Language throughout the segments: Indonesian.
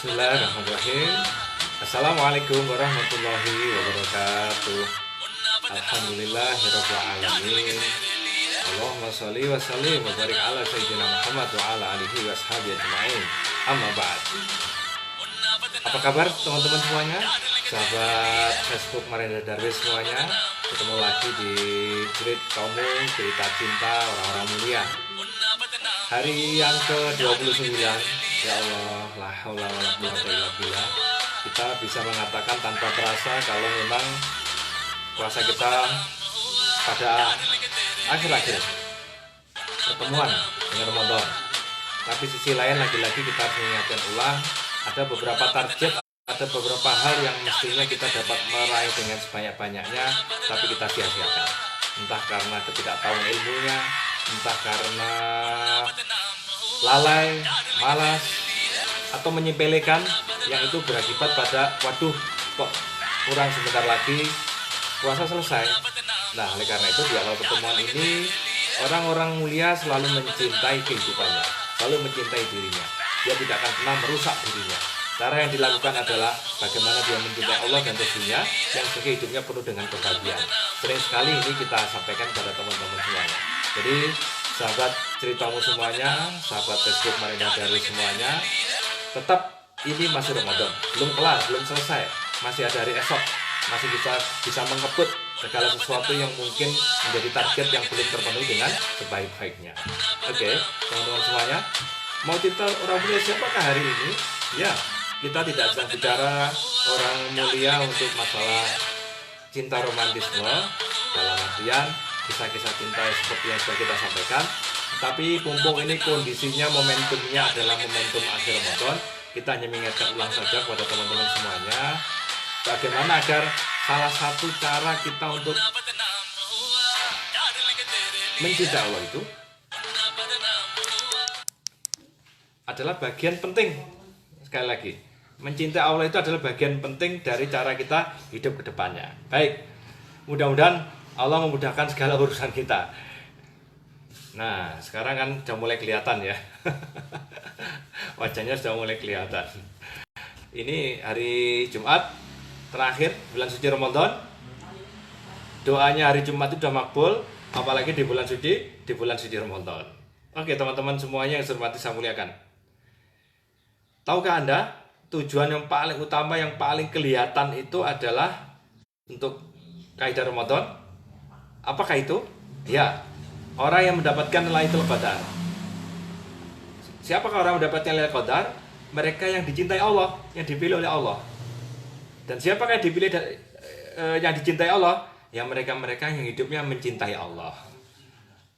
Bismillahirrahmanirrahim. Assalamualaikum warahmatullahi wabarakatuh. Alhamdulillahirrabbilalamin. Allahumma sholli wa sallim wa barik ala sayyidina Muhammad wa ala alihi wa ashabihi ajma'in. Amma ba'd. Apa kabar teman-teman semuanya? Sahabat Facebook Marinda Darwis semuanya, ketemu lagi di Kamu Cerita Cinta Orang-orang Mulia. Hari yang ke-29. Ya Allah, la haula wala quwwata illa billah. Kita bisa mengatakan tanpa terasa kalau memang puasa kita pada akhir-akhir pertemuan dengan Ramadan. Tapi sisi lain lagi-lagi kita harus mengingatkan ulang, ada beberapa target, ada beberapa hal yang mestinya kita dapat meraih dengan sebanyak-banyaknya, tapi kita sia-siakan. Entah karena ketidaktahuan ilmunya, entah karena lalai, malas, atau menyepelekan, yang itu berakibat pada waduh kok kurang sebentar lagi puasa selesai. Nah, oleh karena itu di awal pertemuan ini orang-orang mulia selalu mencintai kehidupannya, selalu mencintai dirinya. Dia tidak akan pernah merusak dirinya. Cara yang dilakukan adalah bagaimana dia mencintai Allah dan Rasulnya yang sehingga hidupnya penuh dengan kebahagiaan. Sering sekali ini kita sampaikan pada teman-teman semuanya. Jadi sahabat ceritamu semuanya, sahabat Facebook Marinda Darwis semuanya, tetap ini masih Ramadan, belum kelar, belum selesai, masih ada hari esok, masih bisa mengeput segala sesuatu yang mungkin menjadi target yang belum terpenuhi dengan sebaik-baiknya. Oke, teman-teman semuanya, mau cerita orang mulia siapakah hari ini? Ya, kita tidak sedang bicara orang mulia untuk masalah cinta romantisme dalam artian kisah-kisah cinta seperti yang sudah kita sampaikan. Tapi mumpung ini kondisinya, momentumnya adalah momentum akhir Ramadan, kita hanya mengingatkan ulang saja kepada teman-teman semuanya bagaimana agar salah satu cara kita untuk mencintai Allah itu adalah bagian penting. Sekali lagi, mencintai Allah itu adalah bagian penting dari cara kita hidup ke depannya. Baik, mudah-mudahan Allah memudahkan segala urusan kita. Nah, sekarang kan sudah mulai kelihatan ya. Wajahnya sudah mulai kelihatan. Ini hari Jumat terakhir bulan suci Ramadan. Doanya hari Jumat itu sudah makbul, apalagi di bulan suci Ramadan. Oke, teman-teman semuanya yang saya hormati, saya muliakan. Tahukah Anda, tujuan yang paling utama, yang paling kelihatan itu adalah untuk kaidah Ramadan? Apakah itu? Ya, orang yang mendapatkan Lailatul Qadar. Siapakah orang yang mendapatkan Lailatul Qadar? Mereka yang dicintai Allah, yang dipilih oleh Allah. Dan siapakah yang dipilih yang dicintai Allah? Ya, mereka-mereka yang hidupnya mencintai Allah.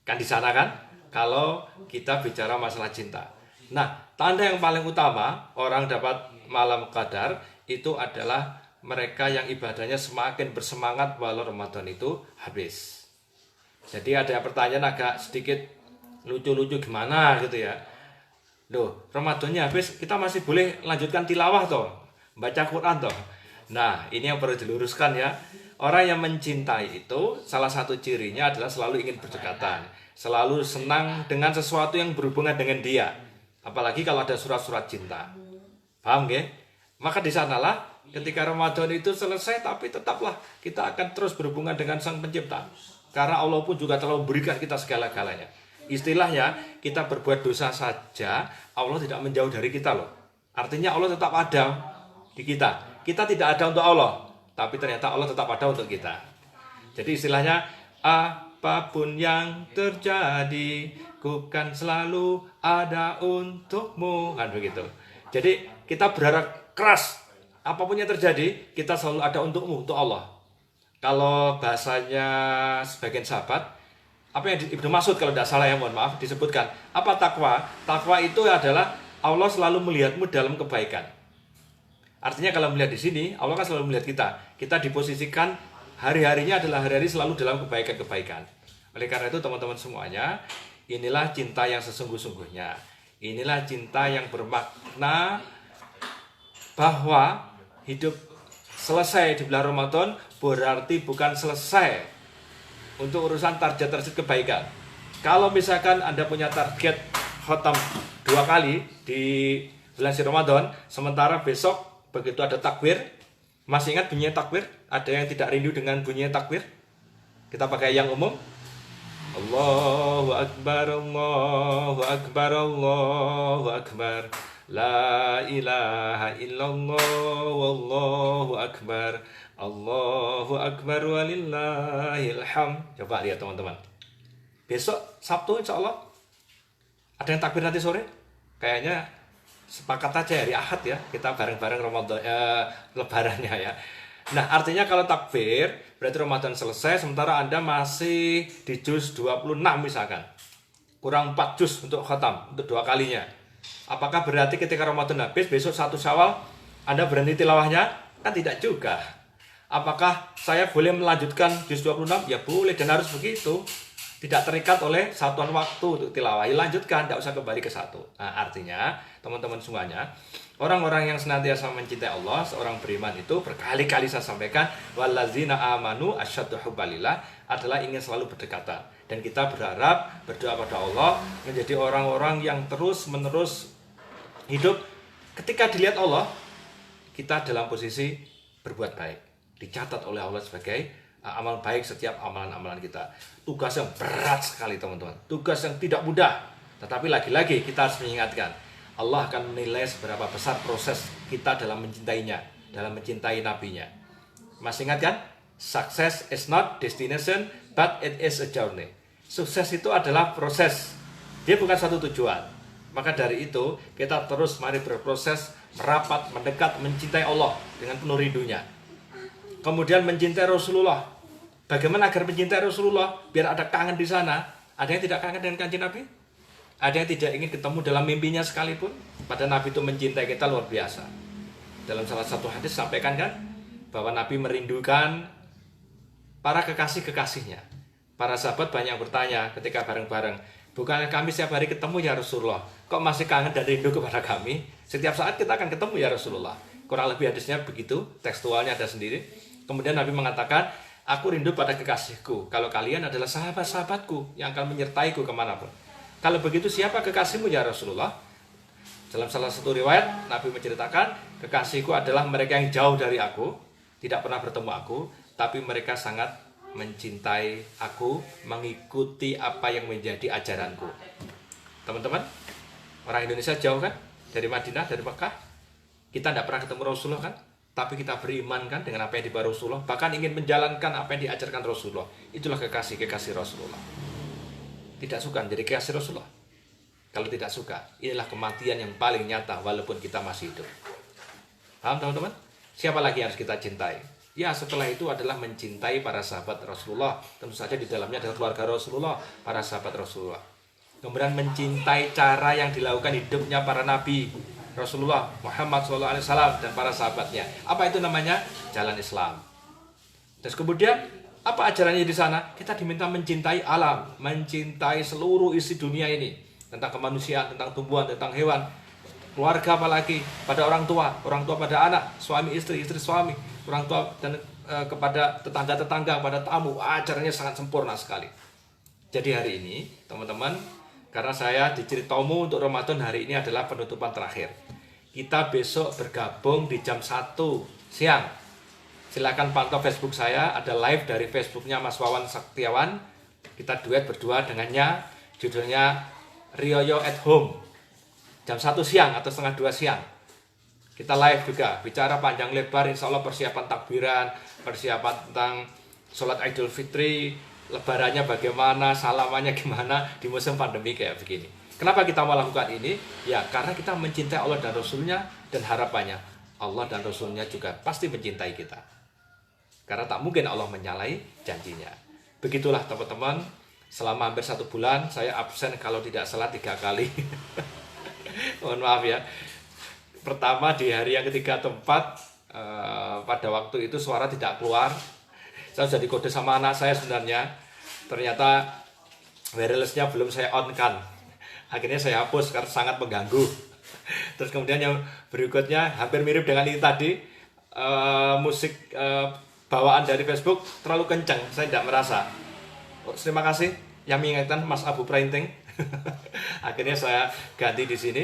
Kan di sana kan? Kalau kita bicara masalah cinta. Nah, tanda yang paling utama orang dapat malam qadar itu adalah mereka yang ibadahnya semakin bersemangat walau Ramadan itu habis. Jadi ada pertanyaan agak sedikit lucu-lucu gimana gitu ya. Loh, Ramadannya habis, kita masih boleh lanjutkan tilawah toh, baca Quran toh. Nah, ini yang perlu diluruskan ya. Orang yang mencintai itu salah satu cirinya adalah selalu ingin berdekatan, selalu senang dengan sesuatu yang berhubungan dengan dia. Apalagi kalau ada surat-surat cinta. Paham gak? Maka di sanalah ketika Ramadan itu selesai, tapi tetaplah kita akan terus berhubungan dengan Sang Pencipta. Karena Allah pun juga telah memberikan kita segala-galanya. Istilahnya, kita berbuat dosa saja, Allah tidak menjauh dari kita loh. Artinya Allah tetap ada di kita. Kita tidak ada untuk Allah, tapi ternyata Allah tetap ada untuk kita. Jadi istilahnya, apapun yang terjadi, ku kan selalu ada untukmu. Kan begitu. Jadi kita berharap keras, apapun yang terjadi, kita selalu ada untukmu, untuk Allah. Kalau bahasanya sebagian sahabat, apa yang Ibnu Mas'ud kalau tidak salah ya, mohon maaf, disebutkan apa takwa? Takwa itu adalah Allah selalu melihatmu dalam kebaikan. Artinya kalau melihat di sini, Allah kan selalu melihat kita. Kita diposisikan hari-harinya adalah hari-hari selalu dalam kebaikan-kebaikan. Oleh karena itu teman-teman semuanya, inilah cinta yang sesungguh-sungguhnya. Inilah cinta yang bermakna bahwa hidup selesai di bulan Ramadan berarti bukan selesai untuk urusan target kebaikan. Kalau misalkan Anda punya target khotam 2 kali di bulan si Ramadan, sementara besok begitu ada takbir, masih ingat bunyinya takbir? Ada yang tidak rindu dengan bunyinya takbir? Kita pakai yang umum. Allahu Akbar, Allahu Akbar, Allahu Akbar. La ilaha illallah, wallahu akbar. Allahu Akbar walillahil hamd. Coba lihat teman-teman. Besok Sabtu insya Allah ada yang takbir nanti sore. Kayaknya sepakat aja hari Ahad ya, kita bareng-bareng Ramadan lebarannya ya. Nah, artinya kalau takbir berarti Ramadan selesai sementara Anda masih di juz 26 misalkan. Kurang 4 juz untuk khatam, untuk 2 kalinya. Apakah berarti ketika Ramadan habis besok 1 Syawal Anda berhenti tilawahnya? Kan tidak juga. Apakah saya boleh melanjutkan juz 26? Ya boleh dan harus begitu. Tidak terikat oleh satuan waktu untuk tilawah. Ya, lanjutkan, tidak usah kembali ke satu. Nah, artinya teman-teman semuanya, orang-orang yang senantiasa mencintai Allah, seorang beriman itu berkali-kali saya sampaikan, wallazina amanu asyaddu hubbalillah, adalah ingin selalu berdekatan. Dan kita berharap berdoa pada Allah menjadi orang-orang yang terus-menerus hidup ketika dilihat Allah, kita dalam posisi berbuat baik. Dicatat oleh Allah sebagai amal baik setiap amalan-amalan kita. Tugas yang berat sekali teman-teman. Tugas yang tidak mudah. Tetapi lagi-lagi kita harus mengingatkan, Allah akan menilai seberapa besar proses kita dalam mencintainya, dalam mencintai nabinya. Masih ingat kan? Success is not destination, but it is a journey. Sukses itu adalah proses. Dia bukan satu tujuan. Maka dari itu, kita terus mari berproses, merapat, mendekat, mencintai Allah dengan penuh rindunya. Kemudian mencintai Rasulullah. Bagaimana agar mencintai Rasulullah? Biar ada kangen di sana. Ada yang tidak kangen dengan kanjeng Nabi? Ada yang tidak ingin ketemu dalam mimpinya sekalipun? Pada Nabi itu mencintai kita luar biasa. Dalam salah satu hadis sampaikan kan, bahwa Nabi merindukan para kekasih-kekasihnya. Para sahabat banyak bertanya ketika bareng-bareng, bukannya kami setiap hari ketemu ya Rasulullah? Kok masih kangen dan rindu kepada kami? Setiap saat kita akan ketemu ya Rasulullah. Kurang lebih hadisnya begitu, tekstualnya ada sendiri. Kemudian Nabi mengatakan, aku rindu pada kekasihku. Kalau kalian adalah sahabat-sahabatku yang akan menyertaiku kemanapun. Kalau begitu siapa kekasihmu ya Rasulullah? Dalam salah satu riwayat, Nabi menceritakan, kekasihku adalah mereka yang jauh dari aku, tidak pernah bertemu aku, tapi mereka sangat mencintai aku, mengikuti apa yang menjadi ajaranku. Teman-teman, orang Indonesia jauh kan? Dari Madinah, dari Mekah. Kita tidak pernah ketemu Rasulullah kan? Tapi kita beriman kan dengan apa yang dibawa Rasulullah. Bahkan ingin menjalankan apa yang diajarkan Rasulullah. Itulah kekasih-kekasih Rasulullah. Tidak suka jadi kekasih Rasulullah. Kalau tidak suka, inilah kematian yang paling nyata walaupun kita masih hidup. Paham teman-teman? Siapa lagi yang harus kita cintai? Ya, setelah itu adalah mencintai para sahabat Rasulullah. Tentu saja di dalamnya adalah keluarga Rasulullah, para sahabat Rasulullah. Kemudian mencintai cara yang dilakukan hidupnya para nabi Rasulullah Muhammad SAW dan para sahabatnya. Apa itu namanya? Jalan Islam. Terus kemudian apa ajarannya di sana? Kita diminta mencintai alam, mencintai seluruh isi dunia ini, tentang kemanusiaan, tentang tumbuhan, tentang hewan, keluarga apalagi, pada orang tua pada anak, suami istri, istri suami, orang tua dan kepada tetangga-tetangga, pada tamu. Ajarannya sangat sempurna sekali. Jadi hari ini teman-teman, karena saya diceritamu untuk Ramadan hari ini adalah penutupan terakhir. Kita besok bergabung di jam 1 siang. Silakan pantau Facebook saya, ada live dari Facebooknya Mas Wawan Saktiawan. Kita duet berdua dengannya, judulnya Rioyo at Home. Jam 1 siang atau setengah 2 siang. Kita live juga, bicara panjang lebar, insya Allah persiapan takbiran, persiapan tentang sholat Idul Fitri, lebarannya bagaimana, salamannya gimana di musim pandemi kayak begini. Kenapa kita melakukan ini? Ya karena kita mencintai Allah dan Rasulnya, dan harapannya Allah dan Rasulnya juga pasti mencintai kita. Karena tak mungkin Allah menyalahi janjinya. Begitulah teman-teman, selama hampir 1 bulan saya absen kalau tidak salah 3 kali. Mohon maaf ya. Pertama di hari yang ketiga tempat, pada waktu itu suara tidak keluar. Saya sudah dikode sama anak saya sebenarnya. Ternyata wirelessnya belum saya on kan. Akhirnya saya hapus karena sangat mengganggu. Terus kemudian yang berikutnya hampir mirip dengan ini tadi, musik bawaan dari Facebook terlalu kencang, saya tidak merasa. Terima kasih yang mengingatkan Mas Abu Printing. Akhirnya saya ganti di sini.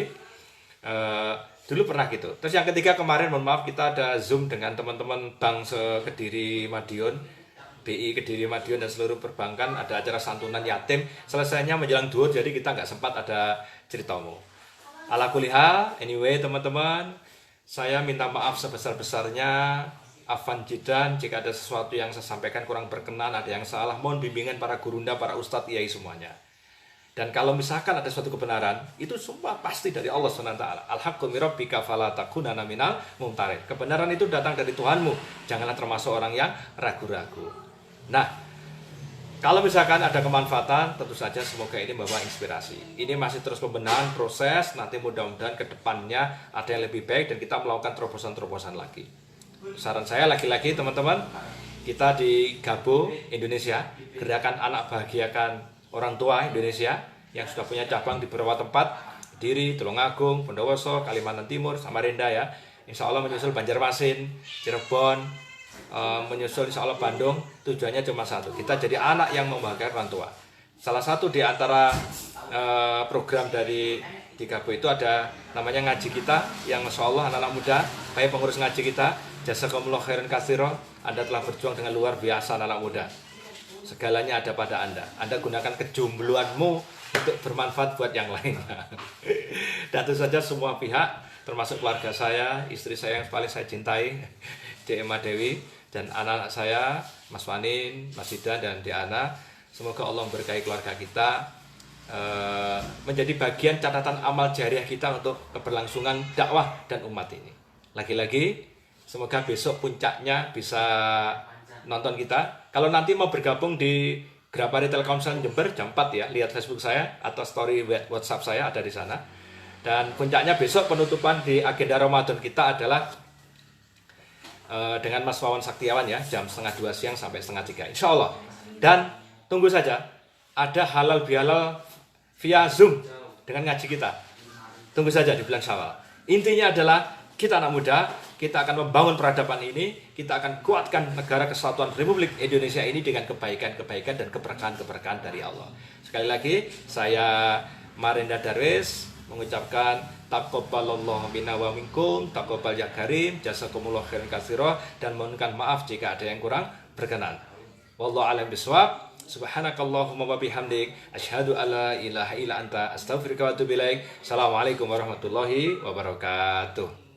Dulu pernah gitu. Terus yang ketiga kemarin, mohon maaf, kita ada Zoom dengan teman-teman Bank Kediri Madiun, BI Kediri Madiun dan seluruh perbankan, ada acara santunan yatim. Selesainya menjelang duhur, jadi kita nggak sempat ada ceritamu. Ala kulihal, anyway teman-teman, saya minta maaf sebesar-besarnya. Afan jidan jika ada sesuatu yang saya sampaikan kurang berkenan, ada yang salah, mohon bimbingan para gurunda, para ustadz, kiai semuanya. Dan kalau misalkan ada suatu kebenaran, itu semua pasti dari Allah SWT. Al-haqqu min rabbika fala takunanna minal mumtarin. Kebenaran itu datang dari Tuhanmu, janganlah termasuk orang yang ragu-ragu. Nah, kalau misalkan ada kemanfaatan, tentu saja semoga ini membawa inspirasi. Ini masih terus pembenahan proses, nanti mudah-mudahan ke depannya ada yang lebih baik dan kita melakukan terobosan-terobosan lagi. Saran saya lagi-lagi teman-teman, kita di Gabo Indonesia, gerakan anak bahagiakan orang tua Indonesia yang sudah punya cabang di beberapa tempat, Kediri, Tulungagung, Bondowoso, Kalimantan Timur, Samarinda ya. Insya Allah menyusul Banjarmasin, Cirebon, menyusul insya Allah Bandung. Tujuannya cuma satu, kita jadi anak yang membahagiakan orang tua. Salah satu di antara program dari di Gabo itu ada namanya ngaji kita, yang Masya Allah anak-anak muda, baik pengurus ngaji kita, jazakumullah khairan katsira, Anda telah berjuang dengan luar biasa anak-anak muda. Segalanya ada pada Anda. Anda gunakan kejombloanmu untuk bermanfaat buat yang lain. Dan tentu saja semua pihak, termasuk keluarga saya, istri saya yang paling saya cintai, Emma Dewi, dan anak-anak saya, Mas Wanin, Mas Ida, dan Diana. Semoga Allah memberkahi keluarga kita, menjadi bagian catatan amal jariah kita untuk keberlangsungan dakwah dan umat ini. Lagi-lagi, semoga besok puncaknya bisa nonton kita. Kalau nanti mau bergabung di Grapari Telkomsel Jember jam 4 ya, lihat Facebook saya atau story WhatsApp saya ada di sana. Dan puncaknya besok penutupan di agenda Ramadan kita adalah dengan Mas Wawan Saktiawan ya, jam 1:30 siang sampai 1:30 insya Allah. Dan tunggu saja, ada halal bihalal via Zoom dengan ngaji kita. Tunggu saja di bulan Syawal. Intinya adalah kita anak muda, kita akan membangun peradaban ini, kita akan kuatkan negara kesatuan Republik Indonesia ini dengan kebaikan-kebaikan dan keberkahan-keberkahan dari Allah. Sekali lagi, saya Marinda Darwis mengucapkan taqabbalallahu minna wa minkum, taqabbal ya karim, jazakumullah khairan katsira, dan mohonkan maaf jika ada yang kurang berkenan. Wallahu a'lam bishawab. Subhanakallahumma wa bihamdik, asyhadu alla ilaha illa anta, astaghfiruka wa atubu ilaik. Assalamualaikum warahmatullahi wabarakatuh.